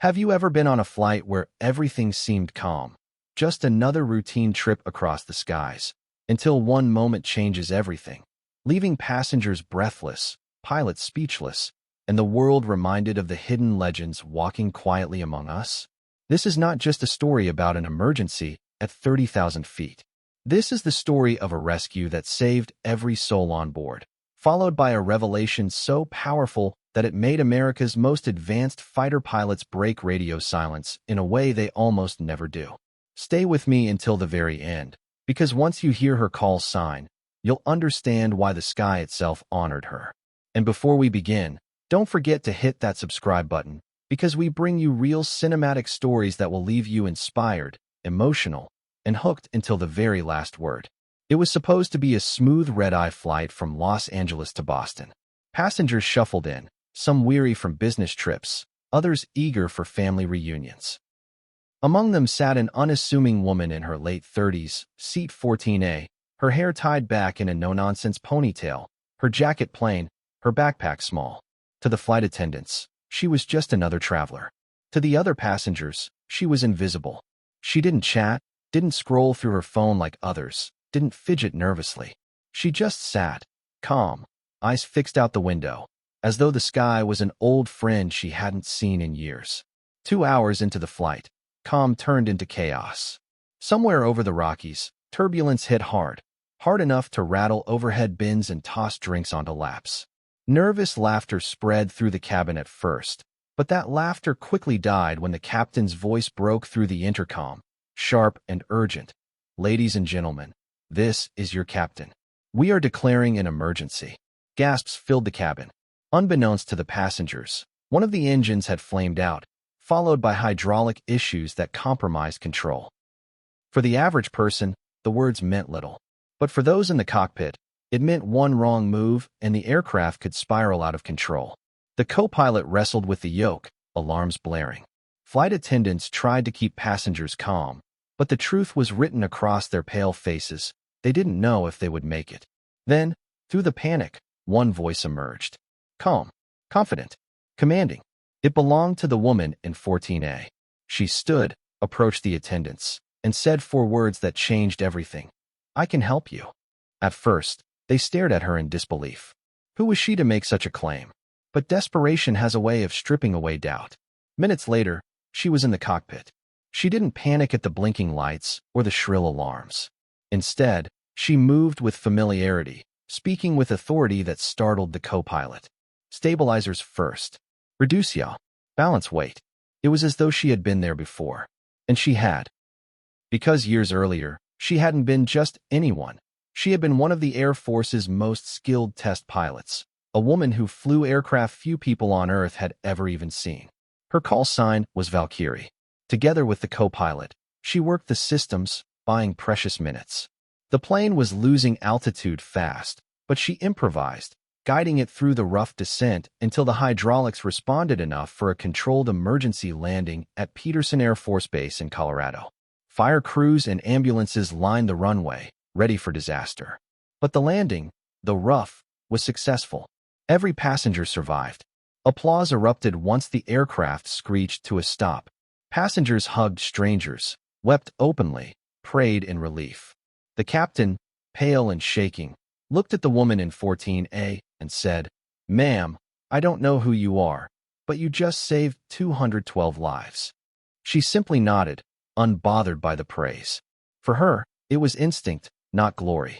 Have you ever been on a flight where everything seemed calm? Just another routine trip across the skies, until one moment changes everything, leaving passengers breathless, pilots speechless, and the world reminded of the hidden legends walking quietly among us? This is not just a story about an emergency at 30,000 feet. This is the story of a rescue that saved every soul on board, followed by a revelation so powerful that it made America's most advanced fighter pilots break radio silence in a way they almost never do. Stay with me until the very end, because once you hear her call sign, you'll understand why the sky itself honored her. And before we begin, don't forget to hit that subscribe button, because we bring you real cinematic stories that will leave you inspired, emotional, and hooked until the very last word. It was supposed to be a smooth red-eye flight from Los Angeles to Boston. Passengers shuffled in, some weary from business trips, others eager for family reunions. Among them sat an unassuming woman in her late 30s, seat 14A, her hair tied back in a no-nonsense ponytail, her jacket plain, her backpack small. To the flight attendants, she was just another traveler. To the other passengers, she was invisible. She didn't chat, didn't scroll through her phone like others, didn't fidget nervously. She just sat, calm, eyes fixed out the window, as though the sky was an old friend she hadn't seen in years. 2 hours into the flight, calm turned into chaos. Somewhere over the Rockies, turbulence hit hard enough to rattle overhead bins and toss drinks onto laps. Nervous laughter spread through the cabin at first, but that laughter quickly died when the captain's voice broke through the intercom, sharp and urgent. "Ladies and gentlemen, this is your captain. We are declaring an emergency." Gasps filled the cabin. Unbeknownst to the passengers, one of the engines had flamed out, followed by hydraulic issues that compromised control. For the average person, the words meant little. But for those in the cockpit, it meant one wrong move and the aircraft could spiral out of control. The co-pilot wrestled with the yoke, alarms blaring. Flight attendants tried to keep passengers calm, but the truth was written across their pale faces. They didn't know if they would make it. Then, through the panic, one voice emerged. Calm, confident, commanding. It belonged to the woman in 14A. She stood, approached the attendants, and said 4 words that changed everything. "I can help you." At first, they stared at her in disbelief. Who was she to make such a claim? But desperation has a way of stripping away doubt. Minutes later, she was in the cockpit. She didn't panic at the blinking lights or the shrill alarms. Instead, she moved with familiarity, speaking with authority that startled the co-pilot. "Stabilizers first. Reduce yaw. Balance weight." It was as though she had been there before. And she had. Because years earlier, she hadn't been just anyone. She had been one of the Air Force's most skilled test pilots, a woman who flew aircraft few people on Earth had ever even seen. Her call sign was Valkyrie. Together with the co-pilot, she worked the systems, buying precious minutes. The plane was losing altitude fast, but she improvised, guiding it through the rough descent until the hydraulics responded enough for a controlled emergency landing at Peterson Air Force Base in Colorado. Fire crews and ambulances lined the runway, ready for disaster. But the landing, though rough, was successful. Every passenger survived. Applause erupted once the aircraft screeched to a stop. Passengers hugged strangers, wept openly, prayed in relief. The captain, pale and shaking, looked at the woman in 14A and said, "Ma'am, I don't know who you are, but you just saved 212 lives." She simply nodded, unbothered by the praise. For her, it was instinct, not glory.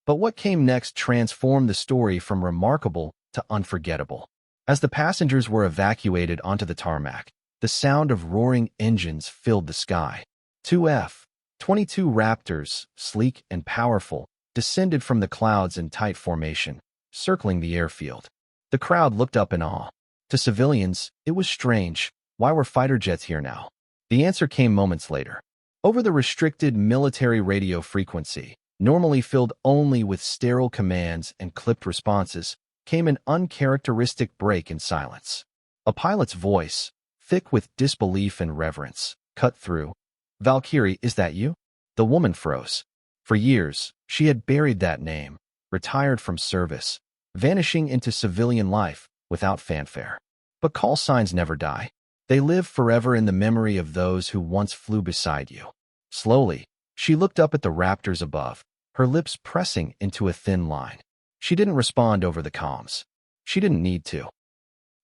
But what came next transformed the story from remarkable to unforgettable. As the passengers were evacuated onto the tarmac, the sound of roaring engines filled the sky. 2 F-22 Raptors, sleek and powerful, descended from the clouds in tight formation, circling the airfield. The crowd looked up in awe. To civilians, it was strange. Why were fighter jets here now? The answer came moments later. Over the restricted military radio frequency, normally filled only with sterile commands and clipped responses, came an uncharacteristic break in silence. A pilot's voice, thick with disbelief and reverence, cut through. "Valkyrie, is that you?" The woman froze. For years, she had buried that name, retired from service, vanishing into civilian life without fanfare. But call signs never die. They live forever in the memory of those who once flew beside you. Slowly, she looked up at the Raptors above, her lips pressing into a thin line. She didn't respond over the comms. She didn't need to.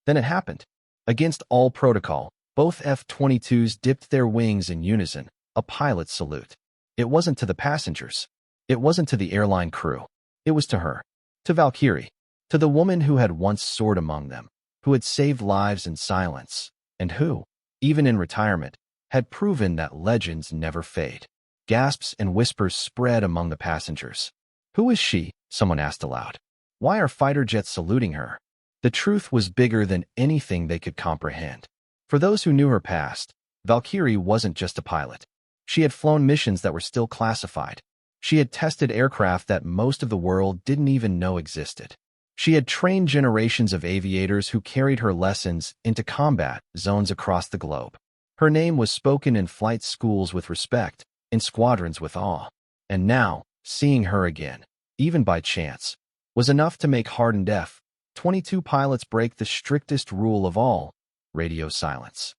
Then it happened. Against all protocol, both F-22s dipped their wings in unison, a pilot's salute. It wasn't to the passengers. It wasn't to the airline crew. It was to her. To Valkyrie. To the woman who had once soared among them, who had saved lives in silence, and who, even in retirement, had proven that legends never fade. Gasps and whispers spread among the passengers. Who is she? Someone asked aloud. Why are fighter jets saluting her? The truth was bigger than anything they could comprehend. For those who knew her past, Valkyrie wasn't just a pilot. She had flown missions that were still classified. She had tested aircraft that most of the world didn't even know existed. She had trained generations of aviators who carried her lessons into combat zones across the globe. Her name was spoken in flight schools with respect, in squadrons with awe. And now, seeing her again, even by chance, was enough to make hardened F-22 pilots break the strictest rule of all: radio silence.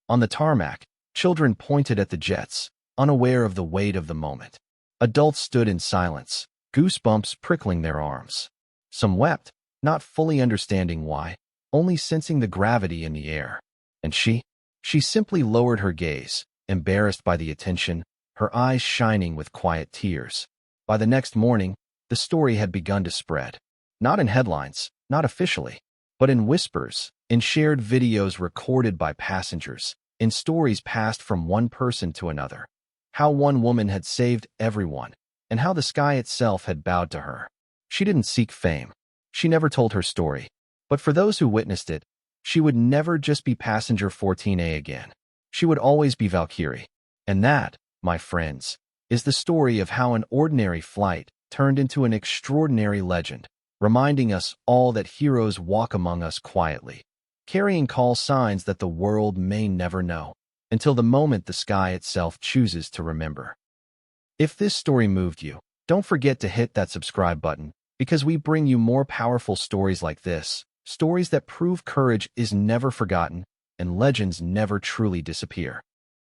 On the tarmac, children pointed at the jets, unaware of the weight of the moment. Adults stood in silence, goosebumps prickling their arms. Some wept, not fully understanding why, only sensing the gravity in the air. And she simply lowered her gaze, embarrassed by the attention, her eyes shining with quiet tears. By the next morning, the story had begun to spread. Not in headlines, not officially, but in whispers, in shared videos recorded by passengers, in stories passed from one person to another. How one woman had saved everyone, and how the sky itself had bowed to her. She didn't seek fame. She never told her story. But for those who witnessed it, she would never just be passenger 14A again. She would always be Valkyrie. And that, my friends, is the story of how an ordinary flight turned into an extraordinary legend, reminding us all that heroes walk among us quietly, carrying call signs that the world may never know, until the moment the sky itself chooses to remember. If this story moved you, don't forget to hit that subscribe button, because we bring you more powerful stories like this, stories that prove courage is never forgotten and legends never truly disappear.